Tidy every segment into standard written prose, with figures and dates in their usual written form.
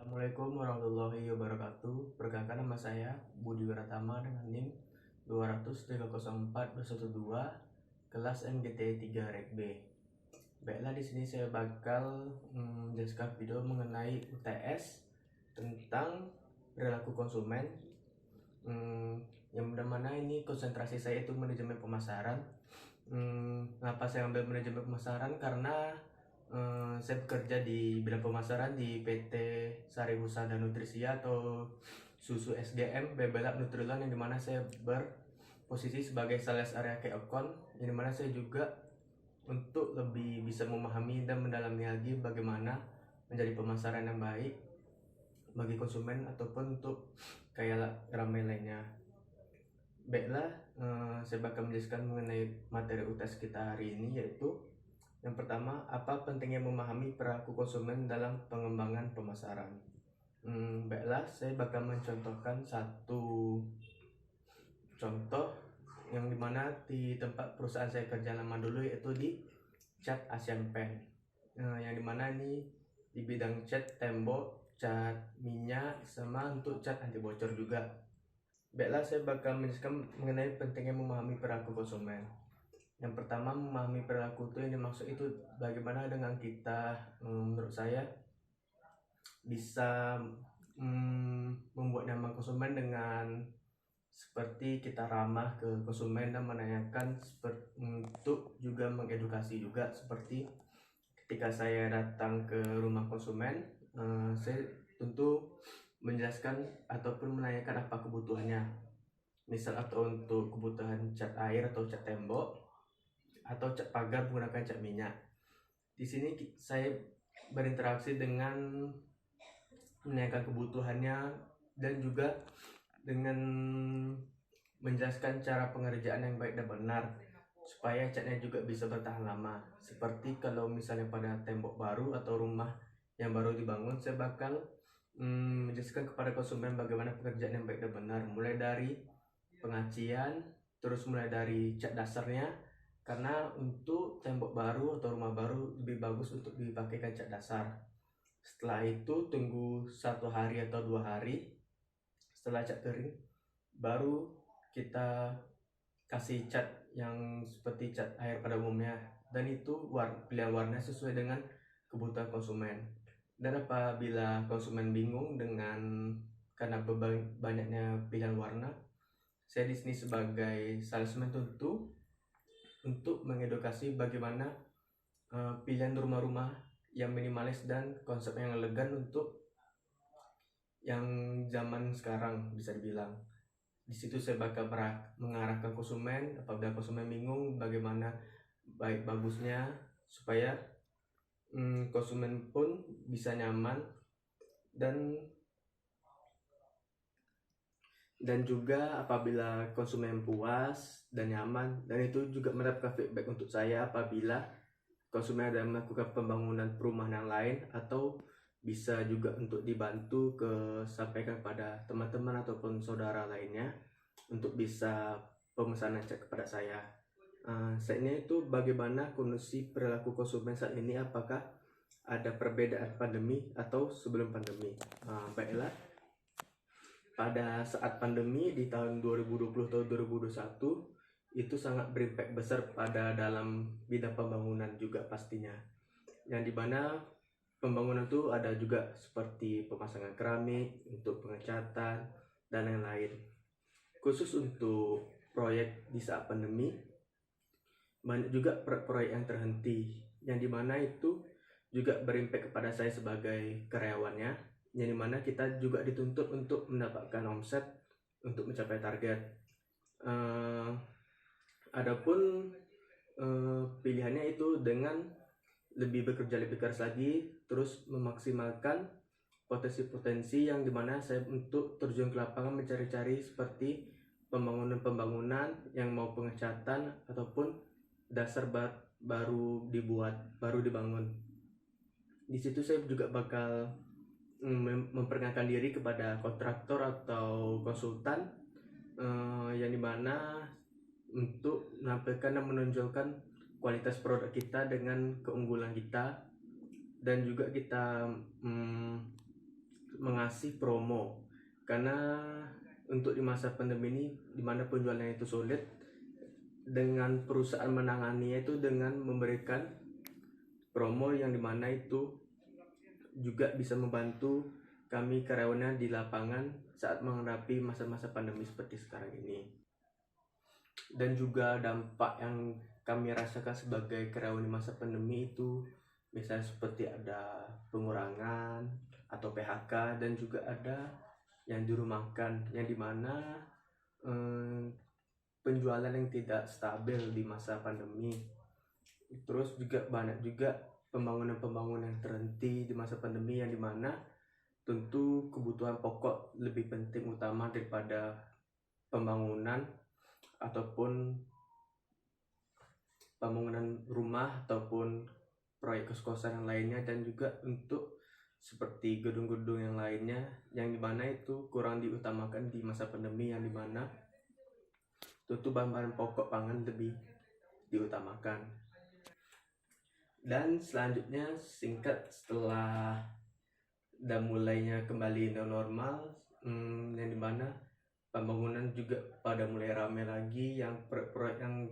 Assalamualaikum warahmatullahi wabarakatuh. Perkenalkan, nama saya Budi Wiratama dengan NIM 20304/12 kelas MGT 3 Rek B. Baiklah, di sini saya bakal menjelaskan video mengenai UTS tentang perilaku konsumen. Yang mana ini konsentrasi saya itu manajemen pemasaran. Kenapa saya ambil manajemen pemasaran? Karena saya bekerja di bidang pemasaran di PT Saribusa dan Nutrisia atau Susu SDM Bebelab Nutrilon, yang dimana saya berposisi sebagai sales area key account, yang dimana saya juga untuk lebih bisa memahami dan mendalami lagi bagaimana menjadi pemasaran yang baik bagi konsumen ataupun untuk kayak ramai lainnya. Baiklah, saya bakal menjelaskan mengenai materi UTS kita hari ini, yaitu yang pertama, apa pentingnya memahami perilaku konsumen dalam pengembangan pemasaran. Baiklah, saya bakal mencontohkan satu contoh yang dimana di tempat perusahaan saya kerja lama dulu, yaitu di cat Asian Paint. Yang dimana ini di bidang cat tembok, cat minyak, sama untuk cat anti bocor juga. Baiklah, saya bakal menjelaskan mengenai pentingnya memahami perilaku konsumen. Yang pertama, memahami perilaku itu yang dimaksud itu bagaimana dengan kita, menurut saya, bisa membuat nyaman konsumen dengan seperti kita ramah ke konsumen dan menanyakan untuk juga mengedukasi juga, seperti ketika saya datang ke rumah konsumen, saya tentu menjelaskan ataupun menanyakan apa kebutuhannya, misal atau untuk kebutuhan cat air atau cat tembok atau cat pagar menggunakan cat minyak. Di sini saya berinteraksi dengan menanyakan kebutuhannya dan juga dengan menjelaskan cara pengerjaan yang baik dan benar supaya catnya juga bisa bertahan lama. Seperti kalau misalnya pada tembok baru atau rumah yang baru dibangun, saya bakal menjelaskan kepada konsumen bagaimana pekerjaan yang baik dan benar, mulai dari pengacian, terus mulai dari cat dasarnya, karena untuk tembok baru atau rumah baru lebih bagus untuk dipakaikan cat dasar. Setelah itu tunggu 1 hari atau 2 hari setelah cat kering, baru kita kasih cat yang seperti cat air pada umumnya, dan itu pilihan warna sesuai dengan kebutuhan konsumen. Dan apabila konsumen bingung karena banyaknya pilihan warna, saya di sini sebagai salesman tentu untuk mengedukasi bagaimana pilihan rumah-rumah yang minimalis dan konsep yang elegan untuk yang zaman sekarang, bisa dibilang. Di situ saya bakal mengarahkan konsumen apabila konsumen bingung bagaimana baik bagusnya, supaya konsumen pun bisa nyaman dan juga apabila konsumen puas dan nyaman, dan itu juga mendapatkan feedback untuk saya apabila konsumen ada melakukan pembangunan perumahan yang lain, atau bisa juga untuk dibantu sampaikan kepada teman-teman ataupun saudara lainnya untuk bisa pemesanan cat kepada saya. Saat ini itu bagaimana kondisi perilaku konsumen saat ini, apakah ada perbedaan pandemi atau sebelum pandemi? Baiklah, pada saat pandemi di tahun 2020 atau 2021 itu sangat berimpact besar pada dalam bidang pembangunan juga pastinya, yang dimana pembangunan itu ada juga seperti pemasangan keramik untuk pengecatan dan lain-lain. Khusus untuk proyek di saat pandemi, banyak juga proyek yang terhenti, yang dimana itu juga berimpact kepada saya sebagai karyawannya, yang dimana kita juga dituntut untuk mendapatkan omset untuk mencapai target. Adapun pilihannya itu dengan lebih bekerja lebih keras lagi, terus memaksimalkan potensi-potensi yang dimana saya untuk terjun ke lapangan mencari-cari seperti pembangunan yang mau pengecatan ataupun dasar baru dibangun. Di situ saya juga bakal memperkenalkan diri kepada kontraktor atau konsultan, yang dimana untuk menampilkan dan menonjolkan kualitas produk kita dengan keunggulan kita, dan juga kita mengasih promo, karena untuk di masa pandemi ini di mana penjualannya itu sulit, dengan perusahaan menanganinya itu dengan memberikan promo yang dimana itu juga bisa membantu kami karyawannya di lapangan saat menghadapi masa-masa pandemi seperti sekarang ini. Dan juga dampak yang kami rasakan sebagai karyawan di masa pandemi itu misalnya seperti ada pengurangan atau PHK, dan juga ada yang dirumahkan, yang dimana penjualan yang tidak stabil di masa pandemi. Terus juga banyak juga pembangunan yang terhenti di masa pandemi, yang dimana tentu kebutuhan pokok lebih penting utama daripada pembangunan ataupun pembangunan rumah ataupun proyek kos-kosan yang lainnya, dan juga untuk seperti gedung-gedung yang lainnya yang dimana itu kurang diutamakan di masa pandemi, yang dimana tentu bahan-bahan pokok pangan lebih diutamakan. Dan selanjutnya singkat, setelah dan mulainya kembali new normal, yang dimana pembangunan juga pada mulai ramai lagi, yang proyek-proyek yang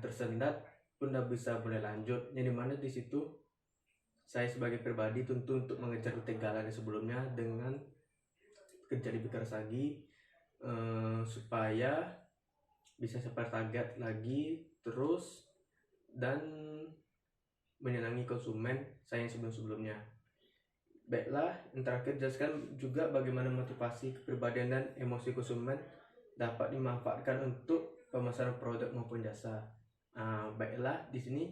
tersendat pun udah bisa mulai lanjut, yang dimana di situ saya sebagai pribadi tentu untuk mengejar ketinggalan sebelumnya dengan kerja lebih keras lagi, supaya bisa sampai target lagi terus dan menyenangi konsumen saya yang sebelum-sebelumnya. Baiklah, yang terakhir jelaskan juga bagaimana motivasi kepribadian dan emosi konsumen dapat dimanfaatkan untuk pemasaran produk maupun jasa. Baiklah, di sini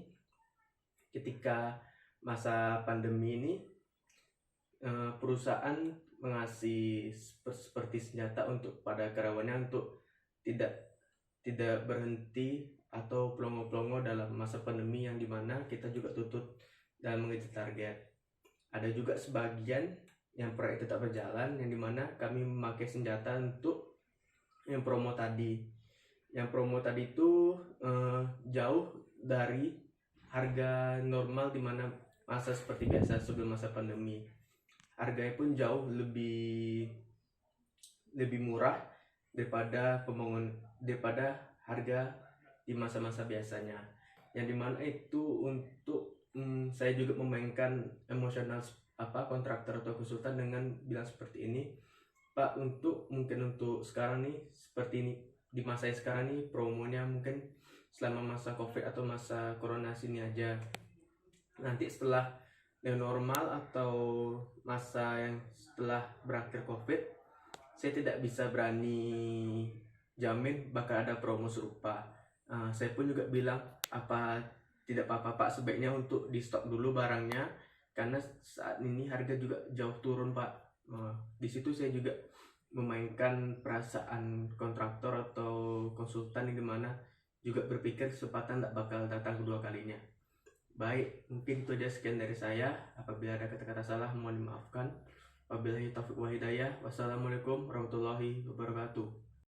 ketika masa pandemi ini perusahaan mengasih seperti senjata untuk pada karyawannya untuk tidak berhenti atau pelongo-pelongo dalam masa pandemi, yang dimana kita juga tutup dan mengejar target. Ada juga sebagian yang proyek tetap berjalan, yang dimana kami memakai senjata untuk yang promo tadi. Yang promo tadi itu jauh dari harga normal dimana masa seperti biasa sebelum masa pandemi. Harganya pun jauh lebih murah daripada harga di masa-masa biasanya, yang dimana itu untuk saya juga memainkan emosional kontraktor atau konsultan dengan bilang seperti ini, Pak, mungkin untuk sekarang nih seperti ini, di masa yang sekarang nih promonya mungkin selama masa COVID atau masa corona sini aja. Nanti setelah new normal atau masa yang setelah berakhir COVID, saya tidak bisa berani jamin bakal ada promo serupa. Saya pun juga bilang tidak apa-apa Pak, sebaiknya untuk di stok dulu barangnya, karena saat ini harga juga jauh turun Pak. Di situ saya juga memainkan perasaan kontraktor atau konsultan, yang dimana juga berpikir kesempatan tak bakal datang kedua kalinya. Baik, mungkin itu aja, sekian dari saya. Apabila ada kata-kata salah mohon dimaafkan. Wabillahi taufiq wa hidayah. Wassalamualaikum warahmatullahi wabarakatuh.